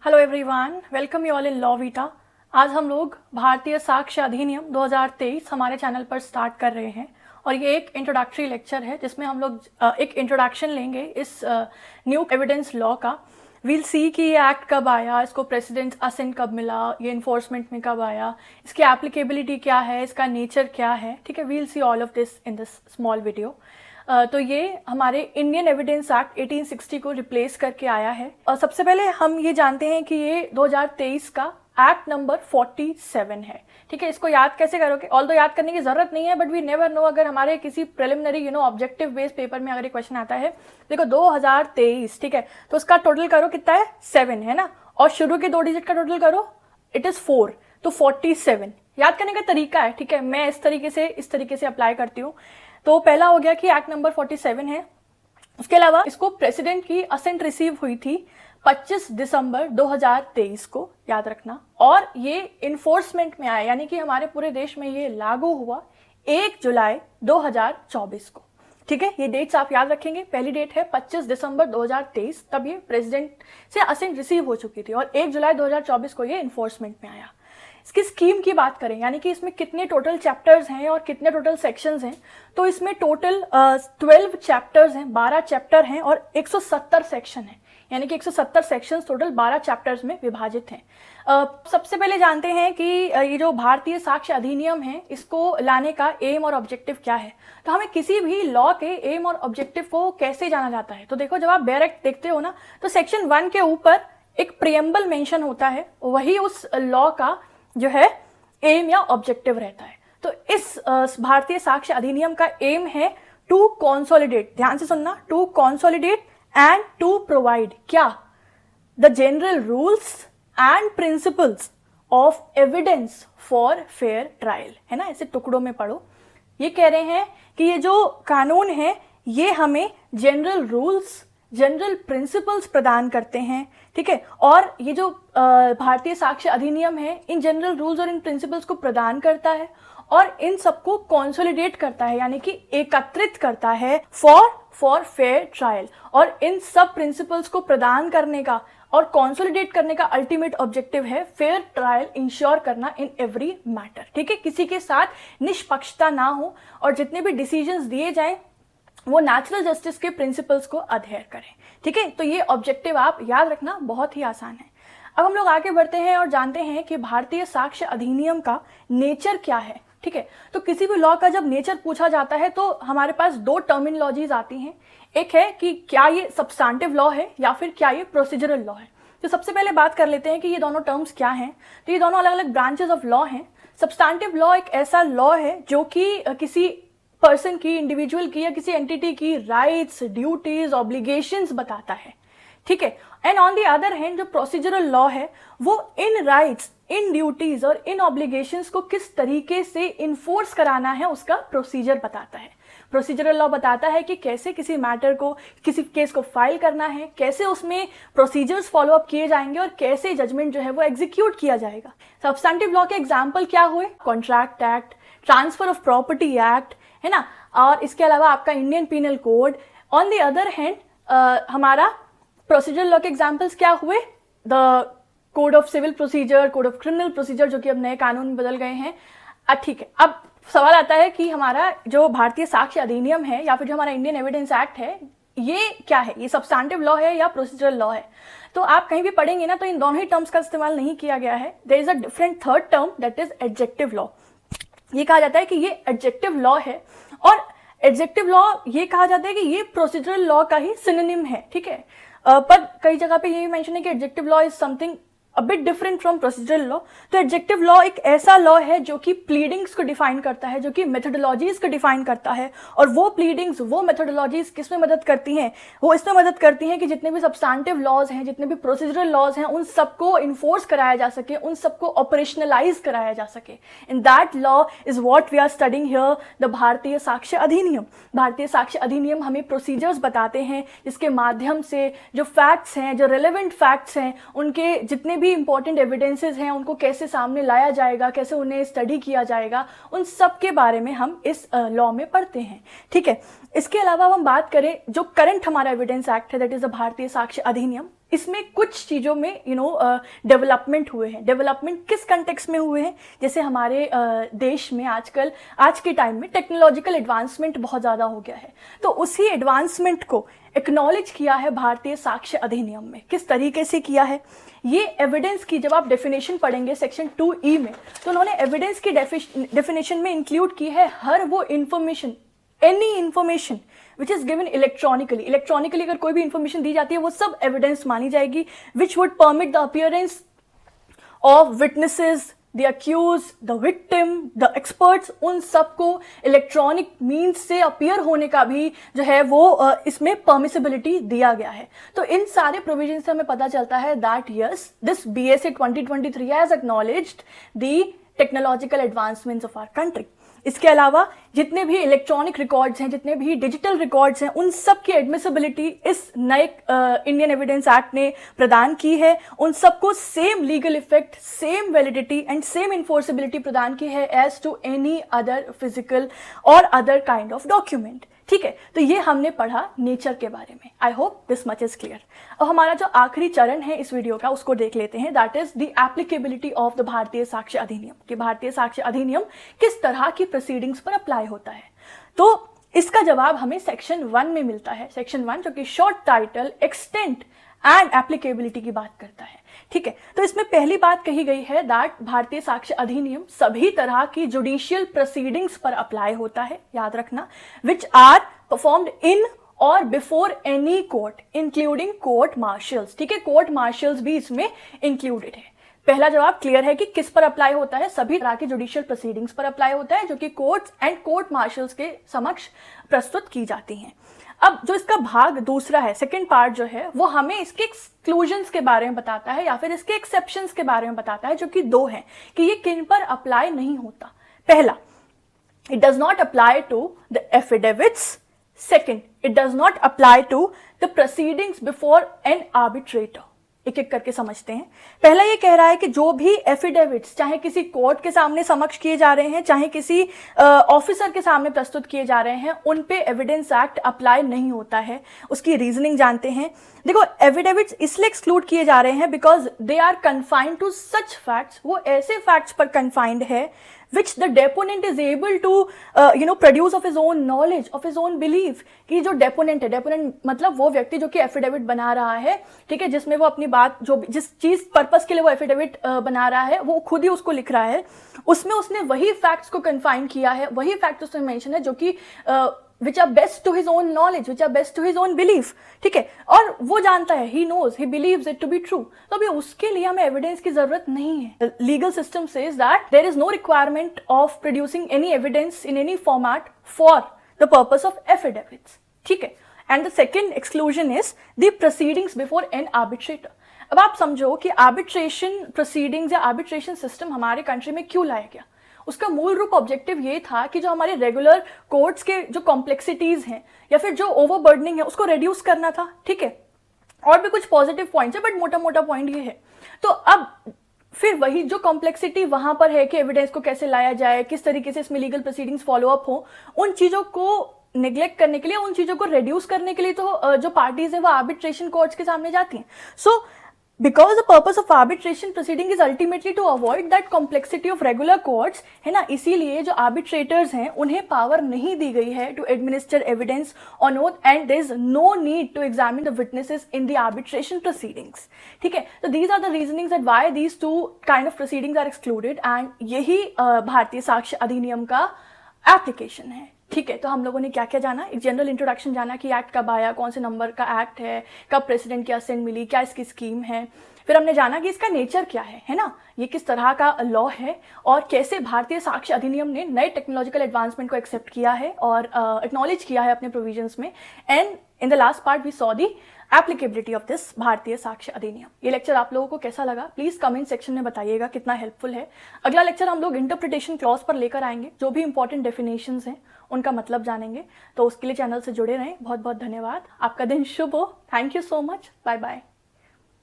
Hello everyone, welcome you all in law Vita. आज हम लोग भारतीय साक्ष्य अधिनियम 2023 हमारे चैनल पर स्टार्ट कर रहे हैं और ये एक इंट्रोडक्टरी लेक्चर है जिसमें हम लोग एक इंट्रोडक्शन लेंगे इस न्यू एविडेंस लॉ का। वील सी कि ये एक्ट कब आया, इसको प्रेसिडेंट असेंट कब मिला, ये इन्फोर्समेंट में कब आया, इसकी एप्लीकेबिलिटी क्या है, इसका नेचर क्या है। ठीक है, we'll see all of this in this small video. तो ये हमारे इंडियन एविडेंस एक्ट 1860 को रिप्लेस करके आया है। और सबसे पहले हम ये जानते हैं कि ये 2023 का एक्ट नंबर 47 है। ठीक है, इसको याद कैसे करोगे? ऑल दो याद करने की जरूरत नहीं है, बट वी नेवर नो, अगर हमारे किसी प्रिलिमिनरी ऑब्जेक्टिव बेस्ड पेपर में अगर ये क्वेश्चन आता है, देखो 2023, ठीक है, तो उसका टोटल करो कितना है, 7 है ना, और शुरू के 2 डिजिट का टोटल करो, इट इज 4, तो 47 याद करने का तरीका है। ठीक है, मैं इस तरीके से अप्लाई करती हूँ। तो पहला हो गया कि एक्ट नंबर 47 है। उसके अलावा इसको प्रेसिडेंट की असेंट रिसीव हुई थी 25 दिसंबर 2023 को, याद रखना, और ये इन्फोर्समेंट में आया, यानी कि हमारे पूरे देश में ये लागू हुआ 1 जुलाई 2024 को। ठीक है, ये डेट्स आप याद रखेंगे। पहली डेट है 25 दिसंबर 2023, तब ये प्रेसिडेंट से असेंट रिसीव हो चुकी थी, और 1 जुलाई 2024 को ये इन्फोर्समेंट में आया। इसकी स्कीम की बात करें, यानी कि इसमें कितने टोटल चैप्टर्स हैं और कितने टोटल सेक्शंस हैं, तो इसमें टोटल 12 चैप्टर्स हैं, 12 चैप्टर हैं और 170 सेक्शन हैं, यानी कि 170 सेक्शंस टोटल 12 चैप्टर्स में विभाजित हैं। सबसे पहले जानते हैं कि ये जो भारतीय साक्ष्य अधिनियम है, इसको लाने का एम और ऑब्जेक्टिव क्या है। तो हमें किसी भी लॉ के एम और ऑब्जेक्टिव को कैसे जाना जाता है, तो देखो, जब आप डायरेक्ट देखते हो ना, तो सेक्शन 1 के ऊपर एक प्रियम्बल मेंशन होता है, वही उस लॉ का जो है एम या ऑब्जेक्टिव रहता है। तो इस भारतीय साक्ष्य अधिनियम का एम है टू कंसोलिडेट, ध्यान से सुनना, to consolidate and to provide क्या, the general rules and principles of evidence for fair trial, है ना, ऐसे टुकड़ों में पढ़ो। ये कह रहे हैं कि ये जो कानून है ये हमें जनरल रूल्स, जनरल प्रिंसिपल्स प्रदान करते हैं। ठीक है, और ये जो भारतीय साक्ष्य अधिनियम है, इन जनरल रूल्स और इन प्रिंसिपल्स को प्रदान करता है और इन सबको कंसोलिडेट करता है, यानी कि एकत्रित करता है फॉर फेयर ट्रायल। और इन सब प्रिंसिपल्स को प्रदान करने का और कंसोलिडेट करने का अल्टीमेट ऑब्जेक्टिव है फेयर ट्रायल इंश्योर करना इन एवरी मैटर। ठीक है, किसी के साथ निष्पक्षता ना हो और जितने भी डिसीजंस दिए जाएं वो नेचुरल जस्टिस के प्रिंसिपल्स को अधेयर करें। ठीक है, तो ये ऑब्जेक्टिव आप याद रखना, बहुत ही आसान है। अब हम लोग आगे बढ़ते हैं और जानते हैं कि भारतीय साक्ष्य अधिनियम का नेचर क्या है। ठीक है, तो किसी भी लॉ का जब नेचर पूछा जाता है तो हमारे पास 2 टर्मिनोलॉजीज आती हैं। एक है कि क्या ये सब्सटैंटिव लॉ है या फिर क्या ये प्रोसीजरल लॉ है। तो सबसे पहले बात कर लेते हैं कि ये दोनों टर्म्स क्या हैं। तो ये दोनों अलग अलग ब्रांचेस ऑफ लॉ हैं। सब्सटैंटिव लॉ एक ऐसा लॉ है जो कि किसी पर्सन की, इंडिविजुअल की या किसी एंटिटी की राइट्स, ड्यूटीज, ऑब्लिगेशंस बताता है। ठीक है, and on the other hand जो प्रोसीजरल लॉ है वो इन राइट्स, इन ड्यूटीज और इन ऑब्लिगेशंस को किस तरीके से इन्फोर्स कराना है उसका प्रोसीजर बताता है। प्रोसीजरल लॉ बताता है कि कैसे किसी मैटर को, किसी केस को फाइल करना है, कैसे उसमें प्रोसीजर्स फॉलो अप किए जाएंगे और कैसे जजमेंट जो है वो एग्जीक्यूट किया जाएगा। सब्सटैंटिव लॉ के एग्जाम्पल क्या हुए? Contract act, transfer of property act, है ना, और इसके अलावा आपका Indian penal code. On the other hand हमारा प्रोसीजरल लॉ के एग्जांपल्स क्या हुए? The code of civil procedure, code of criminal procedure, जो कि अब नए कानून में बदल गए हैं। ठीक है, अब सवाल आता है कि हमारा जो भारतीय साक्ष्य अधिनियम है या फिर जो हमारा इंडियन एविडेंस एक्ट है, ये क्या है? ये सब्सटैंटिव लॉ है या प्रोसीजरल लॉ है? तो आप कहीं भी पढ़ेंगे ना तो इन दोनों ही टर्म्स का इस्तेमाल नहीं किया गया है। There is a different third term, that is adjective law. ये कहा जाता है कि ये एडजेक्टिव लॉ है, और एडजेक्टिव लॉ ये कहा जाता है कि ये प्रोसीजरल लॉ का ही सिनोनिम है। ठीक है, पर कई जगह पे ये मेंशन है कि adjective law is something a bit different from procedural law. तो एडजेक्टिव लॉ एक ऐसा लॉ है जो कि प्लीडिंग्स को डिफाइन करता है, जो कि मेथोडोलॉजीज को डिफाइन करता है, और वो प्लीडिंग्स, वो मेथोडोलॉजीज किसमें मदद करती हैं? वो इसमें मदद करती हैं कि जितने भी सब्सटैंटिव लॉज हैं, जितने भी प्रोसीजरल लॉज हैं, उन सबको इन्फोर्स कराया जा सके, उन सबको ऑपरेशनलाइज कराया जा सके। In that law is what we are studying here, the Bharatiya साक्ष्य अधिनियम। भारतीय साक्ष्य अधिनियम हमें प्रोसीजर्स बताते हैं जिसके माध्यम से जो फैक्ट्स हैं, जो रेलेवेंट फैक्ट्स हैं, उनके जितने भी इंपॉर्टेंट एविडेंसेस हैं उनको कैसे सामने लाया जाएगा, कैसे उन्हें स्टडी किया जाएगा, उन सब के बारे में हम इस लॉ में पढ़ते हैं। ठीक है, इसके अलावा हम बात करें जो करंट हमारा एविडेंस एक्ट है, दैट इज द भारतीय साक्ष्य अधिनियम, इसमें कुछ चीज़ों में डेवलपमेंट हुए हैं। डेवलपमेंट किस कंटेक्स्ट में हुए हैं? जैसे हमारे देश में आजकल आज के टाइम में टेक्नोलॉजिकल एडवांसमेंट बहुत ज़्यादा हो गया है, तो उसी एडवांसमेंट को एक्नॉलेज किया है भारतीय साक्ष्य अधिनियम में। किस तरीके से किया है? ये एविडेंस की जब आप डेफिनेशन पढ़ेंगे सेक्शन 2E में, तो उन्होंने एविडेंस की डेफिनेशन में इंक्लूड की है हर वो information, any information which is given electronically अगर कोई भी इंफॉर्मेशन दी जाती है वो सब एविडेंस मानी जाएगी, which would permit the appearance of witnesses, the accused, the victim, the experts, उन सबको इलेक्ट्रॉनिक मीन्स से अपीयर होने का भी जो है वो इसमें परमिसिबिलिटी दिया गया है। तो इन सारे प्रोविजन से हमें पता चलता है that yes, this BSA 2023 has acknowledged the technological advancements of our country. इसके अलावा जितने भी इलेक्ट्रॉनिक रिकॉर्ड्स हैं, जितने भी डिजिटल रिकॉर्ड्स हैं, उन सब की एडमिसिबिलिटी इस नए इंडियन एविडेंस एक्ट ने प्रदान की है। उन सबको same legal effect, same validity and same enforceability प्रदान की है as to any other physical और अदर काइंड ऑफ डॉक्यूमेंट। ठीक है, तो ये हमने पढ़ा नेचर के बारे में। I hope this much is clear. अब हमारा जो आखिरी चरण है इस वीडियो का उसको देख लेते हैं, that is the applicability of the Bharatiya साक्ष्य अधिनियम, कि भारतीय साक्ष्य अधिनियम किस तरह की प्रोसीडिंग्स पर अप्लाई होता है। तो इसका जवाब हमें सेक्शन 1 में मिलता है। सेक्शन 1 जो कि short title extent and applicability की बात करता है। ठीक है, तो इसमें पहली बात कही गई है दैट भारतीय साक्ष्य अधिनियम सभी तरह की जुडिशियल प्रोसीडिंग्स पर अप्लाई होता है, याद रखना, विच आर परफॉर्म्ड इन और before any court including court marshals. ठीक है, कोर्ट मार्शल्स भी इसमें इंक्लूडेड है। पहला जवाब क्लियर है कि किस पर अप्लाई होता है? सभी तरह की जुडिशियल प्रोसीडिंग्स पर अप्लाई होता है जो कि कोर्ट्स एंड कोर्ट मार्शल्स के समक्ष प्रस्तुत की जाती हैं। अब जो इसका भाग दूसरा है, सेकंड पार्ट जो है, वो हमें इसके एक्सक्लूजन्स के बारे में बताता है या फिर इसके एक्सेप्शंस के बारे में बताता है, जो कि 2 हैं कि ये किन पर अप्लाई नहीं होता। पहला, it does not apply to the affidavits. Second, it does not apply to the proceedings before an arbitrator. एक एक करके समझते हैं। पहला ये कह रहा है कि जो भी एफिडेविट्स चाहे किसी कोर्ट के सामने समक्ष किए जा रहे हैं, चाहे किसी ऑफिसर के सामने प्रस्तुत किए जा रहे हैं, उन पे एविडेंस एक्ट अप्लाई नहीं होता है। उसकी रीजनिंग जानते हैं। देखो, एफिडेविट्स इसलिए एक्सक्लूड किए जा रहे हैं because they are confined to such facts, वो ऐसे फैक्ट्स पर कन्फाइंड है which the deponent is able to produce of his own knowledge, of his own belief। कि जो डेपोनेंट है, डेपोनेंट मतलब वो व्यक्ति जो कि एफिडेविट बना रहा है, ठीक है, जिसमें वो अपनी बात, जो जिस चीज पर्पस के लिए वो एफिडेविट बना रहा है, वो खुद ही उसको लिख रहा है, उसमें उसने वही फैक्ट्स को कन्फाइन किया है, वही फैक्ट उसमें मेंशन है जो कि which are best to his own knowledge, which are best to his own belief। ठीक है, और वो जानता है, he knows, he believes it to be true। तो अभी उसके लिए हमें एविडेंस की जरूरत नहीं है। Legal system says that there is no requirement of producing any evidence in any format for the purpose of affidavits। ठीक है, and the second exclusion is the proceedings before an arbitrator। अब आप समझो कि आर्बिट्रेशन प्रोसीडिंग्स या arbitration system हमारे country में क्यों लाया गया। उसका मूल रूप ऑब्जेक्टिव ये था कि जो हमारे रेगुलर कोर्ट्स के जो कॉम्प्लेक्सिटीज हैं या फिर जो ओवरबर्डनिंग है उसको रिड्यूस करना था। ठीक है, और भी कुछ पॉजिटिव पॉइंट्स है, बट मोटा मोटा पॉइंट ये है। तो अब फिर वही जो कॉम्प्लेक्सिटी वहां पर है कि एविडेंस को कैसे लाया जाए, किस तरीके से इसमें लीगल प्रोसीडिंग्स फॉलो अप हो, उन चीजों को निग्लेक्ट करने के लिए, उन चीजों को रिड्यूस करने के लिए तो जो पार्टीज है वो आर्बिट्रेशन कोर्ट्स के सामने जाती हैं। सो because the purpose of arbitration proceeding is ultimately to avoid that complexity of regular courts, है ना, इसीलिए जो arbitrators हैं उन्हें पावर नहीं दी गई है to administer evidence on oath and there is no need to examine the witnesses in the arbitration proceedings। ठीक है, तो these are the reasonings that why these two kind of proceedings are excluded and यही भारतीय साक्ष्य अधिनियम का application है। ठीक है, तो हम लोगों ने क्या क्या जाना, एक जनरल इंट्रोडक्शन जाना कि एक्ट कब आया, कौन से नंबर का एक्ट है, कब प्रेसिडेंट की असेंट मिली, क्या इसकी स्कीम है। फिर हमने जाना कि इसका नेचर क्या है ना, ये किस तरह का लॉ है और कैसे भारतीय साक्ष्य अधिनियम ने नए टेक्नोलॉजिकल एडवांसमेंट को एक्सेप्ट किया है और एक्नॉलेज किया है अपने प्रोविजंस में। And in the last part we saw the applicability of this भारतीय साक्ष्य अधिनियम। ये लेक्चर आप लोगों को कैसा लगा प्लीज कमेंट सेक्शन में बताइएगा, कितना हेल्पफुल है। अगला लेक्चर हम लोग इंटरप्रिटेशन क्लॉज पर लेकर आएंगे, जो भी इंपॉर्टेंट डेफिनेशंस हैं उनका मतलब जानेंगे। तो उसके लिए चैनल से जुड़े रहें। बहुत बहुत धन्यवाद, आपका दिन शुभ हो। Thank you so much, bye bye.